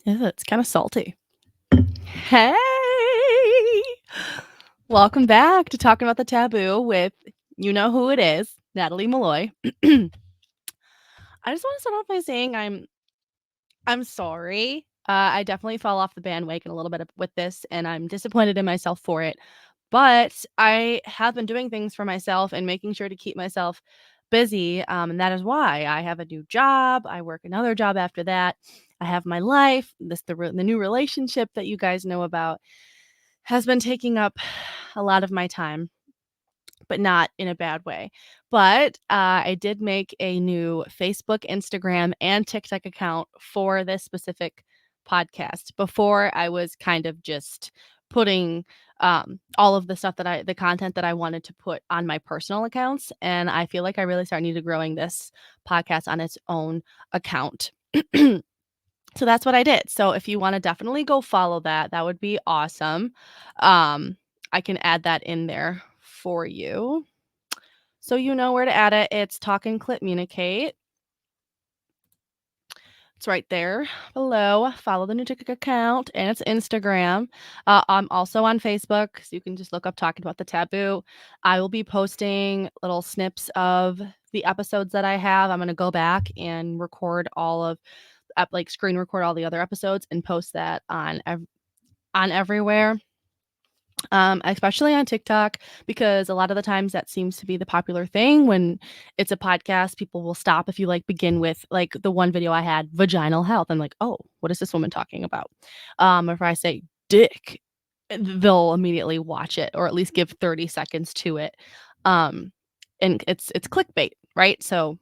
Ew, it's kind of salty. Hey! Welcome back to Talking About the Taboo with you know who it is, Natalie Malloy. I just want to start off by saying I'm sorry. I definitely fell off the bandwagon a little bit with this, and I'm disappointed in myself for it. But I have been doing things for myself and making sure to keep myself busy, and that is why I have a new job. I work another job after that. I have my life. The new relationship that you guys know about has been taking up a lot of my time, but not in a bad way. But I did make a new Facebook, Instagram, and TikTok account for this specific podcast. Before, I was kind of just putting all of the content that I wanted to put on my personal accounts. And I feel like I really started to growing this podcast on its own account. So that's what I did. So if you wanna definitely go follow that, that would be awesome. Um, I can add that in there for you. So you know where to add it. It's Talk and Clip Communicate. It's right there below. Follow the new TikTok account, and it's Instagram. I'm also on Facebook, so you can just look up Talking About the Taboo. I will be posting little snips of the episodes that I have. I'm gonna go back and record all of like screen record all the other episodes and post that on everywhere, especially on TikTok, because a lot of the times that seems to be the popular thing when it's a podcast. People will stop if you like begin with like the one video I had, vaginal health. I'm like, oh, what is this woman talking about? If I say dick, they'll immediately watch it or at least give 30 seconds to it. Um, and it's clickbait, right? So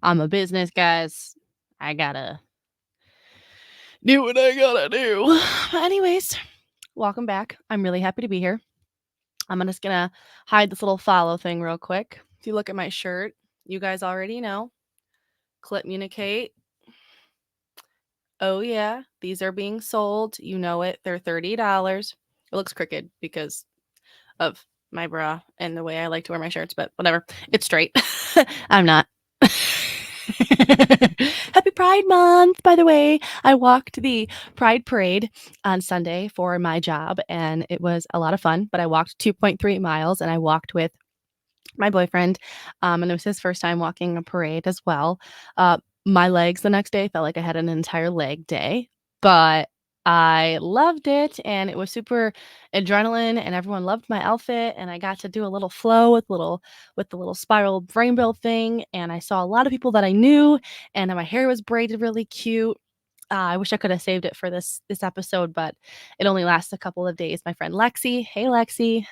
I'm a business, guys. I gotta do what I gotta do. But anyways, welcome back. I'm really happy to be here. I'm just gonna hide this little follow thing real quick. If you look at my shirt, you guys already know. Clip Communicate. Oh yeah, these are being sold. You know it. They're $30. It looks crooked because of my bra and the way I like to wear my shirts, but whatever. It's straight. I'm not. Happy Pride Month, by the way. I walked the Pride Parade on Sunday for my job, and it was a lot of fun. But I walked 2.3 miles, and I walked with my boyfriend, and it was his first time walking a parade as well. My legs the next day felt like I had an entire leg day, but I loved it, and it was super adrenaline, and everyone loved my outfit, and I got to do a little flow with the little spiral rainbow thing, and I saw a lot of people that I knew, and my hair was braided really cute. I wish I could have saved it for this episode, but it only lasts a couple of days. My friend Lexi, hey Lexi,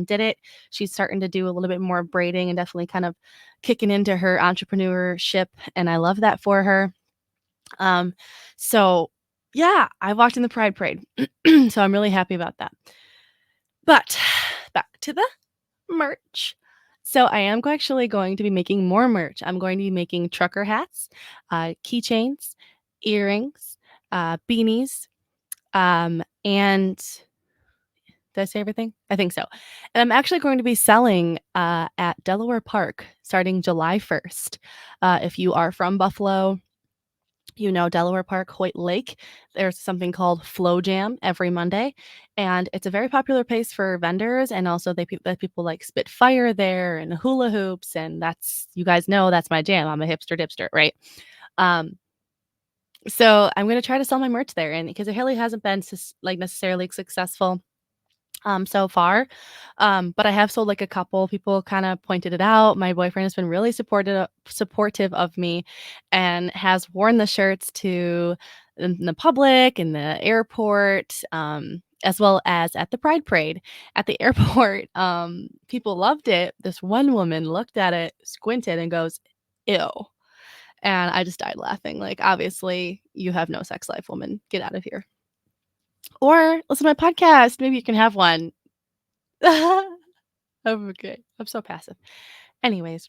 did it. She's starting to do a little bit more braiding and definitely kind of kicking into her entrepreneurship, and I love that for her. Um, so yeah, I walked in the Pride Parade, so I'm really happy about that. But back to the merch. So I am actually going to be making more merch. I'm going to be making trucker hats, keychains, earrings, beanies, and did I say everything? I think so. And I'm actually going to be selling at Delaware Park starting July 1st. If you are from Buffalo, you know Delaware Park, Hoyt Lake. There's something called Flow Jam every Monday, and it's a very popular place for vendors, and also that people like spit fire there and hula hoops, and that's you guys know that's my jam. I'm a hipster dipster, right? Um, so I'm gonna try to sell my merch there, and because it really hasn't been like necessarily successful so far. But I have sold like a couple. People kind of pointed it out. My boyfriend has been really supportive of me and has worn the shirts to in the public, in the airport, as well as at the Pride Parade. At the airport, people loved it. This one woman looked at it, squinted, and goes, "Ew." And I just died laughing. Like, obviously, you have no sex life, woman. Get out of here. Or listen to my podcast. Maybe you can have one. Okay. I'm so passive. Anyways,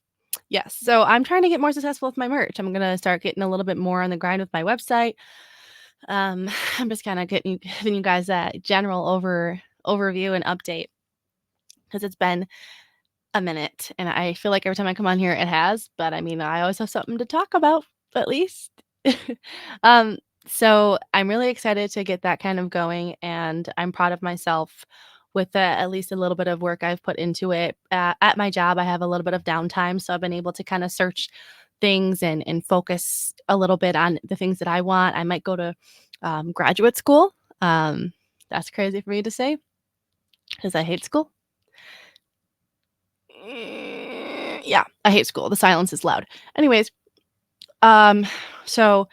yes. So I'm trying to get more successful with my merch. I'm gonna start getting a little bit more on the grind with my website. Um, I'm just kind of giving you guys that general overview and update because it's been a minute, and I feel like every time I come on here, it has. But I mean, I always have something to talk about, at least. um, So I'm really excited to get that kind of going, and I'm proud of myself with at least a little bit of work I've put into it. At my job, I have a little bit of downtime, so I've been able to kind of search things and focus a little bit on the things that I want. I might go to graduate school. Um, that's crazy for me to say because I hate school. Yeah, I hate school. The silence is loud. Anyways, um, so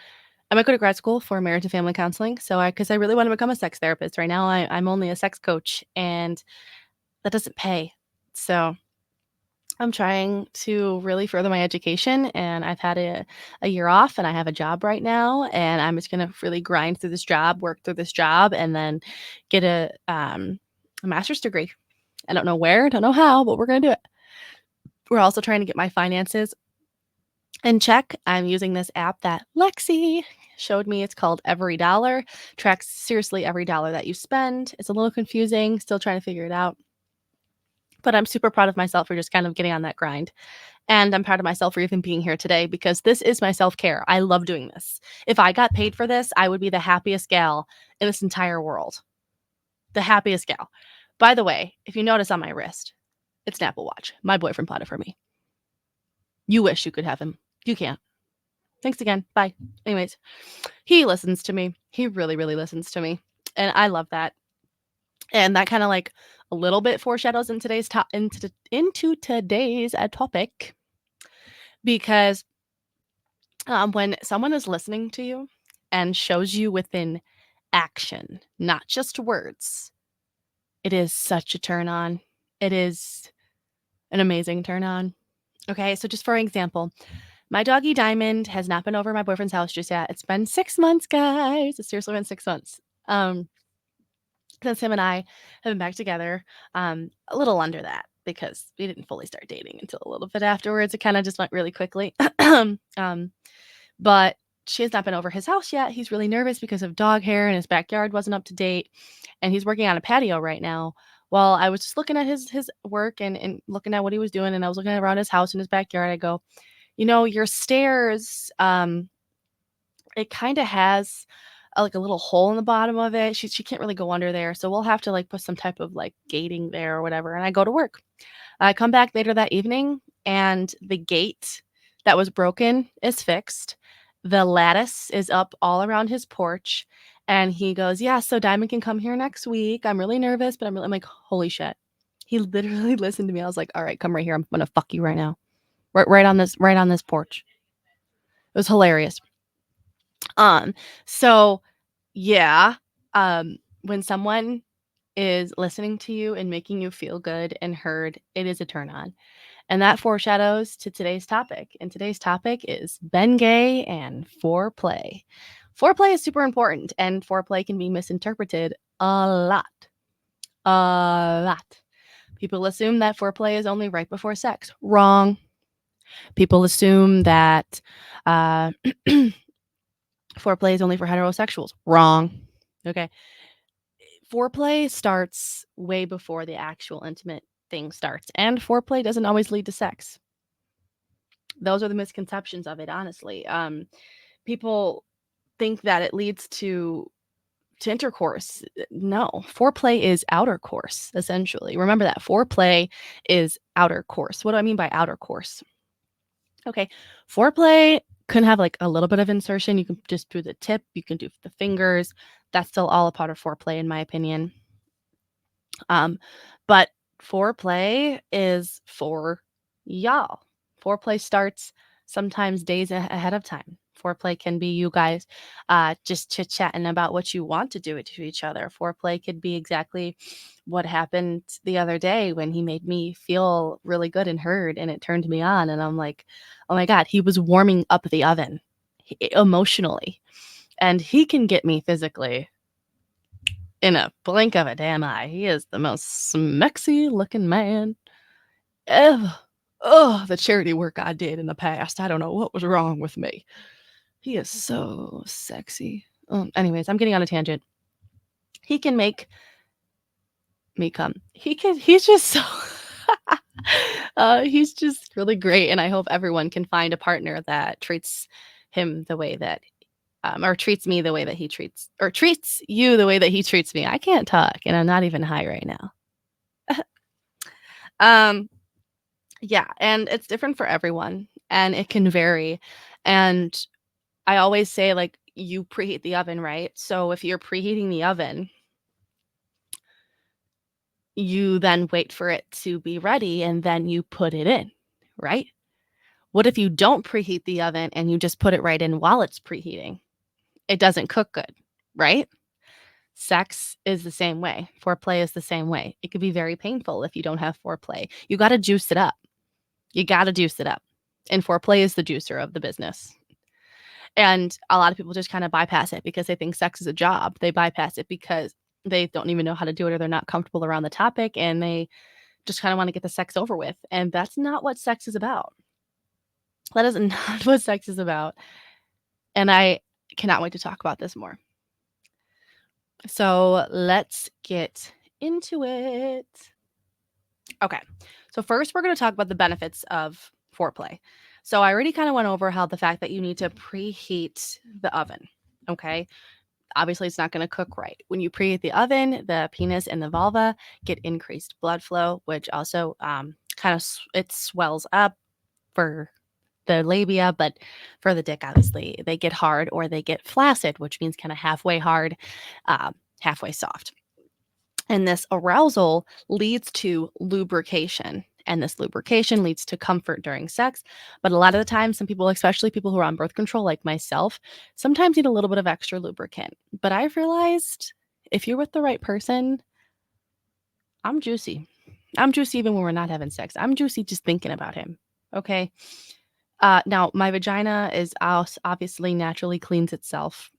I might go to grad school for marriage and family counseling. So because I really want to become a sex therapist. Right now, I'm only a sex coach, and that doesn't pay. So I'm trying to really further my education, and I've had a year off, and I have a job right now, and I'm just gonna really grind through this job, work through this job, and then get a master's degree. I don't know where, don't know how, but we're gonna do it. We're also trying to get my finances in check. I'm using this app that Lexi showed me. It's called Every Dollar. Tracks seriously every dollar that you spend. It's a little confusing, still trying to figure it out. But I'm super proud of myself for just kind of getting on that grind. And I'm proud of myself for even being here today because this is my self-care. I love doing this. If I got paid for this, I would be the happiest gal in this entire world. The happiest gal. By the way, if you notice on my wrist, it's an Apple Watch. My boyfriend bought it for me. You wish you could have him. You can't. Thanks again. Bye. Anyways, he listens to me. He really, really listens to me. And I love that. And that kind of like a little bit foreshadows in today's into today's topic because when someone is listening to you and shows you within action, not just words, it is such a turn on. It is an amazing turn on. Okay, so just for example, my doggy Diamond has not been over my boyfriend's house just yet. It's been 6 months, guys. It's seriously been 6 months. Since him and I have been back together, a little under that because we didn't fully start dating until a little bit afterwards. It kind of just went really quickly. But she has not been over his house yet. He's really nervous because of dog hair and his backyard wasn't up to date. And he's working on a patio right now. Well, I was just looking at his work and looking at what he was doing, and I was looking around his house and his backyard. I go, your stairs, it kind of has like a little hole in the bottom of it. She can't really go under there. So we'll have to like put some type of like gating there or whatever. And I go to work. I come back later that evening and the gate that was broken is fixed. The lattice is up all around his porch. And he goes, yeah, so Diamond can come here next week. I'm really nervous, but I'm like, holy shit. He literally listened to me. I was like, all right, come right here. I'm gonna fuck you right now. Right on this porch. It was hilarious. So yeah, when someone is listening to you and making you feel good and heard, it is a turn on. And that foreshadows to today's topic. And today's topic is Bengay and foreplay. Foreplay is super important, and foreplay can be misinterpreted a lot. A lot. People assume that foreplay is only right before sex. Wrong. People assume that foreplay is only for heterosexuals. Wrong. Okay. Foreplay starts way before the actual intimate thing starts, and foreplay doesn't always lead to sex. Those are the misconceptions of it, honestly. People think that it leads to intercourse. No, foreplay is outer course, essentially. Remember that foreplay is outer course. What do I mean by outer course? Okay, foreplay can have like a little bit of insertion. You can just do the tip, you can do the fingers. That's still all a part of foreplay, in my opinion. But foreplay is for y'all. Foreplay starts sometimes days ahead of time. Foreplay can be you guys just chit chatting about what you want to do to each other. Foreplay could be exactly what happened the other day when he made me feel really good and heard, and it turned me on. And I'm like, oh my God, he was warming up the oven emotionally, and he can get me physically in a blink of a damn eye. He is the most smexy looking man ever. Oh, the charity work I did in the past. I don't know what was wrong with me. He is so sexy. Anyways, I'm getting on a tangent. He can make me come. He's just so he's just really great, and I hope everyone can find a partner that treats him the way that or treats me the way that he treats or treats you the way that he treats me. I can't talk, and I'm not even high right now. Um, yeah, and it's different for everyone, and it can vary, and I always say, like, you preheat the oven, right? So if you're preheating the oven, you then wait for it to be ready, and then you put it in, right? What if you don't preheat the oven and you just put it right in while it's preheating? It doesn't cook good, right? Sex is the same way. Foreplay is the same way. It could be very painful if you don't have foreplay. You gotta juice it up. You gotta juice it up. And foreplay is the juicer of the business. And a lot of people just kind of bypass it because they think sex is a job. They bypass it because they don't even know how to do it or they're not comfortable around the topic and they just kind of want to get the sex over with. And that's not what sex is about. That is not what sex is about. And I cannot wait to talk about this more. So let's get into it. Okay. So first we're going to talk about the benefits of foreplay. So I already kind of went over how the fact that you need to preheat the oven. Okay. Obviously, it's not going to cook right. When you preheat the oven, the penis and the vulva get increased blood flow, which also kind of it swells up for the labia, but for the dick, obviously, they get hard or they get flaccid, which means kind of halfway hard, halfway soft. And this arousal leads to lubrication. And this lubrication leads to comfort during sex. But a lot of the time, some people, especially people who are on birth control, like myself, sometimes need a little bit of extra lubricant. But I've realized if you're with the right person, I'm juicy. I'm juicy even when we're not having sex. I'm juicy just thinking about him. Okay. Now, my vagina is obviously naturally cleans itself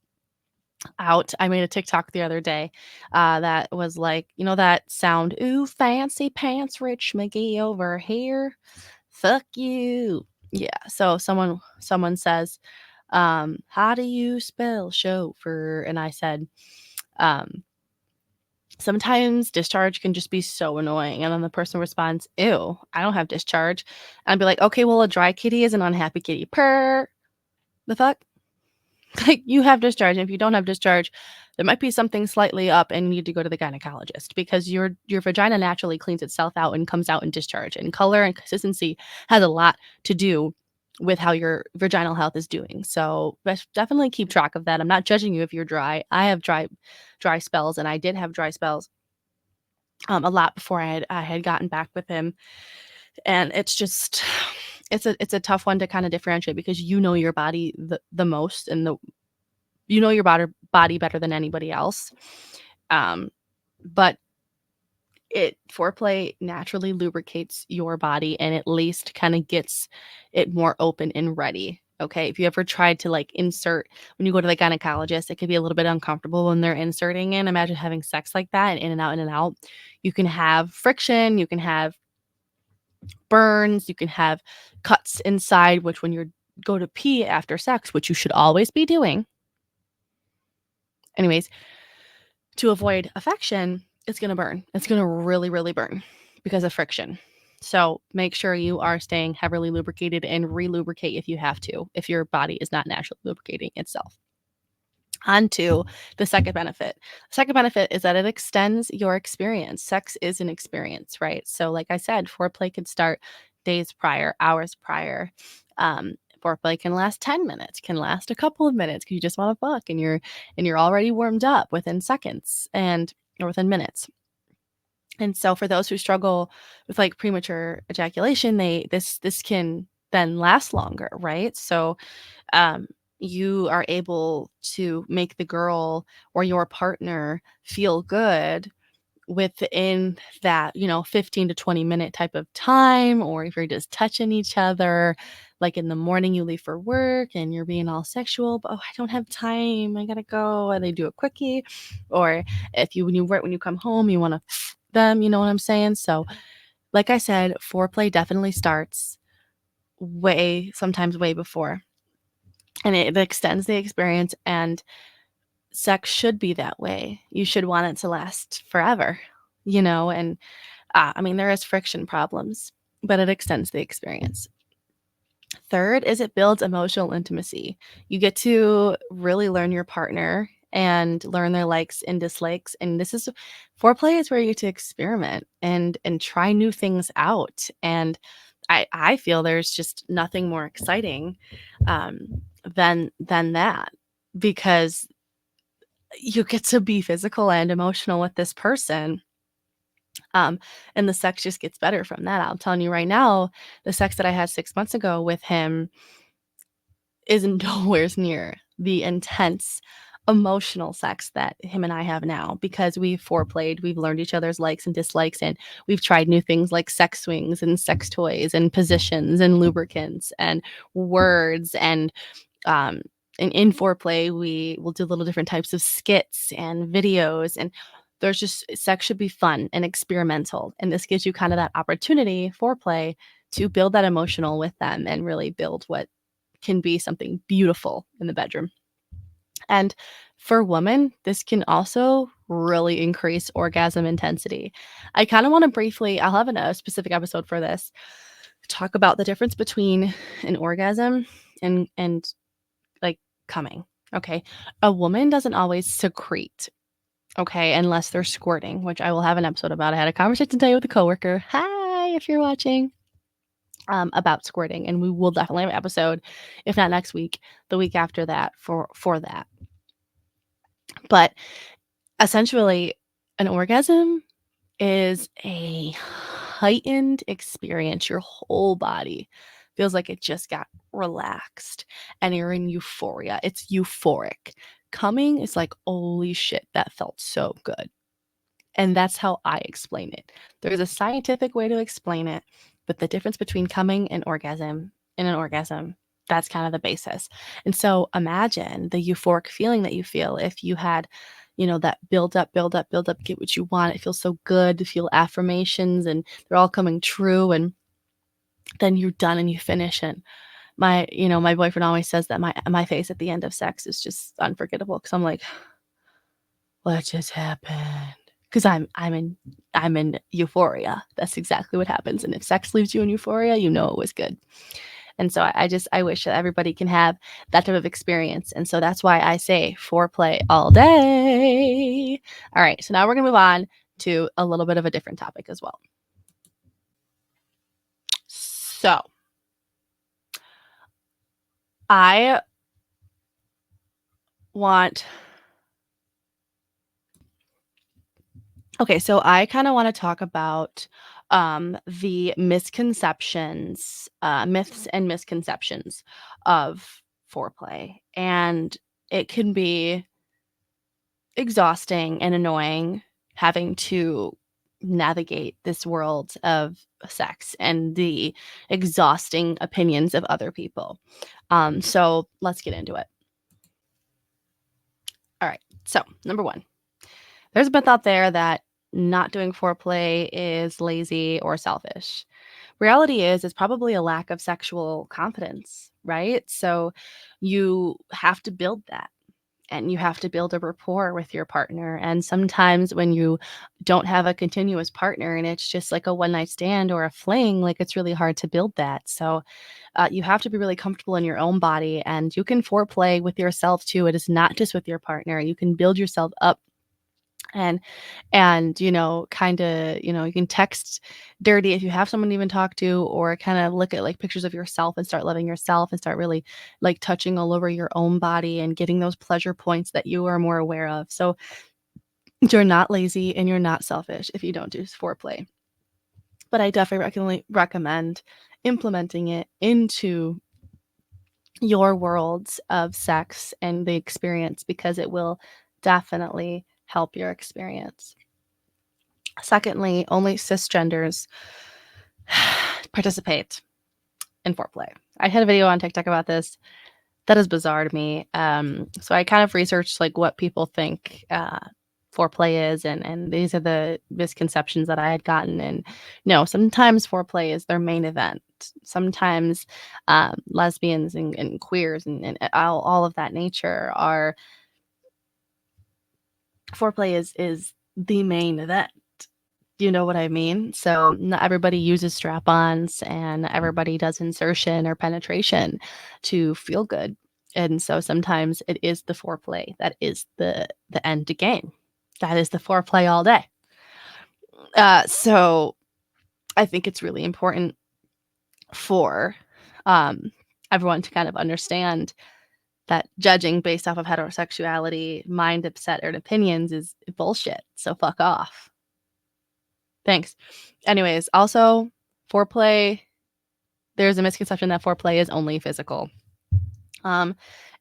out. I made a TikTok the other day that was like, you know, that sound, ooh, fancy pants, Rich McGee over here. Fuck you. Yeah. So someone says, how do you spell chauffeur? And I said, um, sometimes discharge can just be so annoying. And then the person responds, ew, I don't have discharge. And I'd be like, okay, well, a dry kitty is an unhappy kitty. Purr. The fuck? Like, you have discharge, and if you don't have discharge, there might be something slightly up and you need to go to the gynecologist because your vagina naturally cleans itself out and comes out in discharge, and color and consistency has a lot to do with how your vaginal health is doing. So definitely keep track of that. I'm not judging you if you're dry. I have dry spells, and I did have dry spells a lot before I had gotten back with him, and it's just it's a tough one to kind of differentiate because you know your body the most, and you know your body better than anybody else. Um, but foreplay naturally lubricates your body and at least kind of gets it more open and ready. Okay. If you ever tried to like insert when you go to the gynecologist, it can be a little bit uncomfortable when they're inserting in. Imagine having sex like that and in and out, in and out. You can have friction, you can have burns, you can have cuts inside, which when you go to pee after sex, which you should always be doing. Anyways, to avoid affection, it's going to burn. It's going to really, really burn because of friction. So make sure you are staying heavily lubricated and re-lubricate if you have to, if your body is not naturally lubricating itself. On to the second benefit. The second benefit is that it extends your experience. Sex is an experience, right? So like I said, foreplay could start days prior, hours prior. Foreplay can last 10 minutes, can last a couple of minutes because you just want to fuck and you're already warmed up within seconds or within minutes. And so for those who struggle with like premature ejaculation, this can then last longer, right? So um, you are able to make the girl or your partner feel good within that, 15 to 20-minute type of time, or if you're just touching each other, like in the morning you leave for work and you're being all sexual, but, oh, I don't have time, I gotta go, and they do a quickie. Or if when you come home, you want to them, you know what I'm saying? So like I said, foreplay definitely starts sometimes way before, and it extends the experience, and sex should be that way. You should want it to last forever, and I mean, there is friction problems, but it extends the experience. Third is it builds emotional intimacy. You get to really learn your partner and learn their likes and dislikes. And this is foreplay is where you get to experiment and try new things out. And I feel there's just nothing more exciting than that, because you get to be physical and emotional with this person. Um, and the sex just gets better from that. I'm telling you right now, the sex that I had 6 months ago with him is nowhere near the intense emotional sex that him and I have now, because we've foreplayed, we've learned each other's likes and dislikes, and we've tried new things like sex swings and sex toys and positions and lubricants and words um and in foreplay we will do little different types of skits and videos, and there's just sex should be fun and experimental, and this gives you kind of that opportunity foreplay to build that emotional with them and really build what can be something beautiful in the bedroom. And for women, this can also really increase orgasm intensity. I kind of want to briefly, I'll have a specific episode for this, talk about the difference between an orgasm and like coming. Okay. A woman doesn't always secrete, okay, unless they're squirting, which I will have an episode about. I had a conversation today with a coworker. Hi, if you're watching, about squirting, and we will definitely have an episode, if not next week, the week after that for that. But essentially, an orgasm is a heightened experience. Your whole body feels like it just got relaxed and you're in euphoria. It's euphoric. Coming is like, holy shit, that felt so good. And that's how I explain it. There's a scientific way to explain it, but the difference between coming and orgasm in an orgasm, that's kind of the basis. And so imagine the euphoric feeling that you feel if you had, that build up, build up, build up, get what you want. It feels so good to feel affirmations and they're all coming true. And then you're done and you finish. And my boyfriend always says that my face at the end of sex is just unforgettable, because I'm like, what just happened? Because I'm in euphoria. That's exactly what happens, and if sex leaves you in euphoria, you know it was good. And so I wish that everybody can have that type of experience, and so that's why I say foreplay all day. All right, so now we're gonna move on to a little bit of a different topic as well. So, I want Okay, so I kind of want to talk about the misconceptions, myths and misconceptions of foreplay. And it can be exhausting and annoying having to navigate this world of sex and the exhausting opinions of other people. So let's get into it. All right. So, number one, there's a myth out there that not doing foreplay is lazy or selfish. Reality is, it's probably a lack of sexual confidence, right? So you have to build that, and you have to build a rapport with your partner. And sometimes when you don't have a continuous partner and it's just like a one night stand or a fling, like it's really hard to build that. So you have to be really comfortable in your own body, and you can foreplay with yourself too. It is not just with your partner. You can build yourself up, and kind of, you can text dirty if you have someone to even talk to, or kind of look at like pictures of yourself and start loving yourself and start really like touching all over your own body and getting those pleasure points that you are more aware of. So you're not lazy and you're not selfish if you don't do foreplay. But I definitely recommend implementing it into your worlds of sex and the experience, because it will definitely help your experience. Secondly, only cisgenders participate in foreplay. I had a video on TikTok about this. That is bizarre to me. So I kind of researched like what people think foreplay is, and these are the misconceptions that I had gotten. And no, sometimes foreplay is their main event. Sometimes lesbians and queers and all of that nature are foreplay is the main event. You know what I mean? So not everybody uses strap-ons and not everybody does insertion or penetration to feel good. And so sometimes it is the foreplay that is the end game. That is the foreplay all day. So I think it's really important for um, everyone to kind of understand that judging based off of heterosexuality, mindset, or opinions is bullshit. So fuck off. Thanks. Anyways, also foreplay, there's a misconception that foreplay is only physical. Um,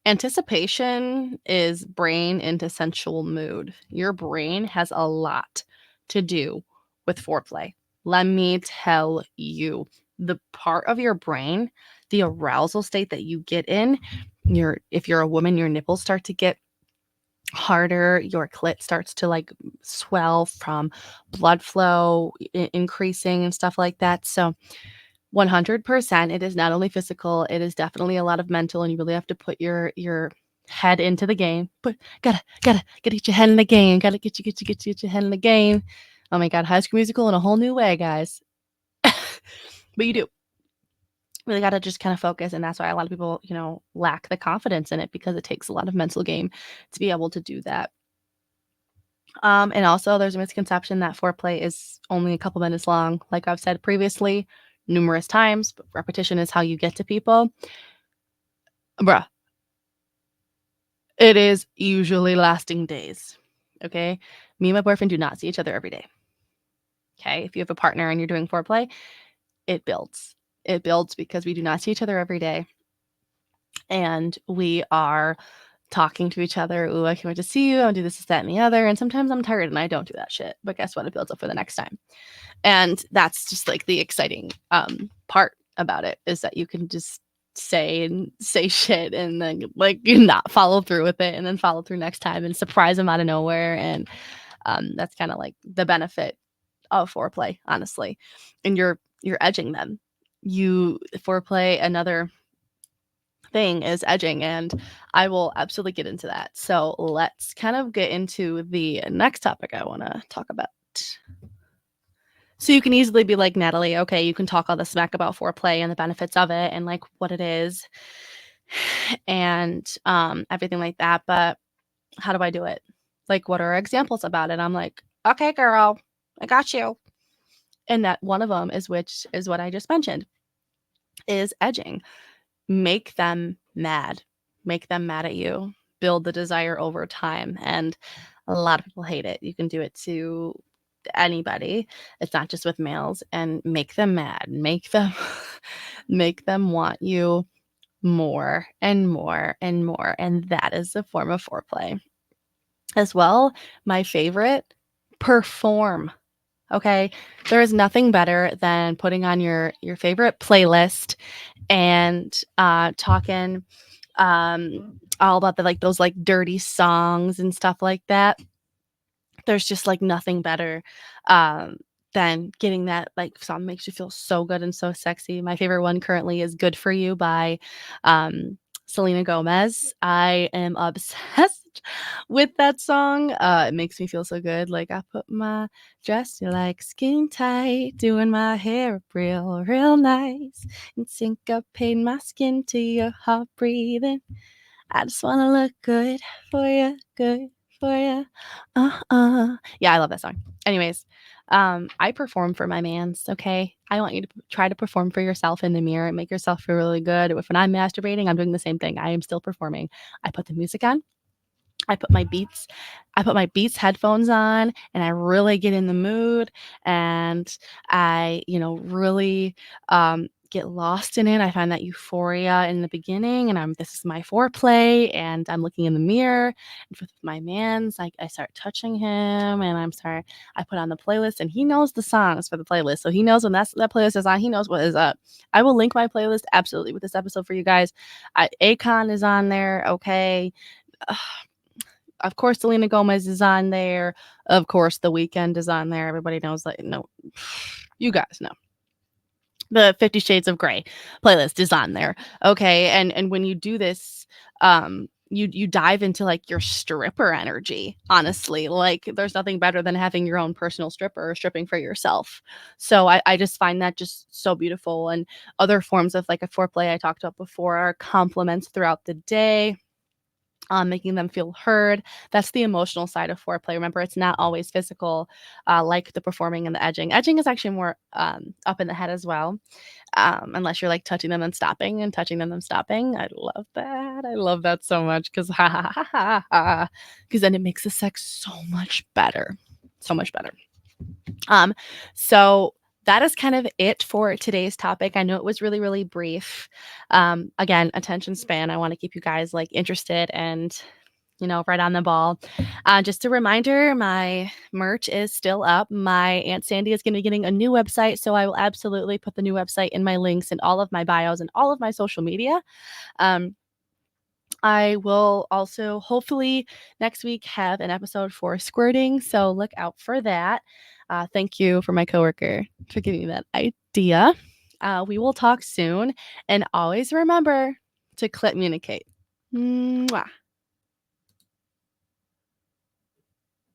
Anticipation is brain into sensual mood. Your brain has a lot to do with foreplay. Let me tell you, the part of your brain, the arousal state that you get in, if you're a woman, your nipples start to get harder, your clit starts to like swell from blood flow increasing and stuff like that. So 100%, it is not only physical, it is definitely a lot of mental, and you really have to put your head into the game. But gotta get your head in the game. Gotta get your head in the game. Oh my God, High School Musical in a whole new way, guys. But you do really got to just kind of focus, and that's why a lot of people, lack the confidence in it because it takes a lot of mental game to be able to do that. And also, there's a misconception that foreplay is only a couple minutes long. Like I've said previously, numerous times, but repetition is how you get to people. Bruh, it is usually lasting days. Okay. Me and my boyfriend do not see each other every day. Okay. If you have a partner and you're doing foreplay, it builds. It builds because we do not see each other every day. And we are talking to each other. Ooh, I can't wait to see you. I'll do this, that, and the other. And sometimes I'm tired and I don't do that shit. But guess what? It builds up for the next time. And that's just like the exciting part about it, is that you can just say shit and then like not follow through with it and then follow through next time and surprise them out of nowhere. And that's kind of like the benefit of foreplay, honestly. And you're edging them. You foreplay, another thing is edging, and I will absolutely get into that. So let's kind of get into the next topic I want to talk about. So you can easily be like, Natalie, okay, you can talk all the smack about foreplay and the benefits of it and like what it is and everything like that, but how do I do it? Like, what are examples about it? I'm like, okay, girl, I got you. And that one of them is, which is what I just mentioned, is edging. Make them mad. Make them mad at you. Build the desire over time. And a lot of people hate it. You can do it to anybody. It's not just with males. And make them mad. Make them make them want you more and more and more. And that is a form of foreplay. As well, my favorite, perform. Okay? There is nothing better than putting on your favorite playlist and talking all about the like those like dirty songs and stuff like that. There's just like nothing better um, than getting that like song makes you feel so good and so sexy. My favorite one currently is "Good for You" by Selena Gomez. I am obsessed with that song. It makes me feel so good. Like I put my dress like skin tight, doing my hair up real nice, and syncopate my skin to your heart breathing. I just wanna look good for you, good for you. Yeah, I love that song. Anyways, I perform for my mans, okay? I want you to try to perform for yourself in the mirror and make yourself feel really good. If when I'm masturbating, I'm doing the same thing. I am still performing. I put the music on. I put my Beats headphones on, and I really get in the mood, and I, really get lost in it. I find that euphoria in the beginning, and this is my foreplay, and I'm looking in the mirror and with my man's, I start touching him, and I put on the playlist, and he knows the songs for the playlist. So he knows when that playlist is on, he knows what is up. I will link my playlist absolutely with this episode for you guys. Akon is on there, okay. Of course, Selena Gomez is on there. Of course, The Weeknd is on there. Everybody knows that. No, you guys know. The 50 Shades of Grey playlist is on there. Okay. And when you do this, you dive into, like, your stripper energy, honestly. Like, there's nothing better than having your own personal stripper or stripping for yourself. So I just find that just so beautiful, and other forms of, like, a foreplay I talked about before are compliments throughout the day, making them feel heard. That's the emotional side of foreplay. Remember, it's not always physical, like the performing and the edging. Edging is actually more, up in the head as well, unless you're, like, touching them and stopping and touching them and stopping. I love that. I love that so much because ha, ha, ha, ha, ha, 'cause then it makes the sex so much better, so much better. Um, so that is kind of it for today's topic. I know it was really, really brief. Again, attention span. I want to keep you guys like interested and right on the ball. Just a reminder, my merch is still up. My Aunt Sandy is going to be getting a new website, so I will absolutely put the new website in my links and all of my bios and all of my social media. Um, I will also hopefully next week have an episode for squirting, so look out for that. Thank you for my coworker for giving me that idea. We will talk soon, and always remember to communicate. Mwah.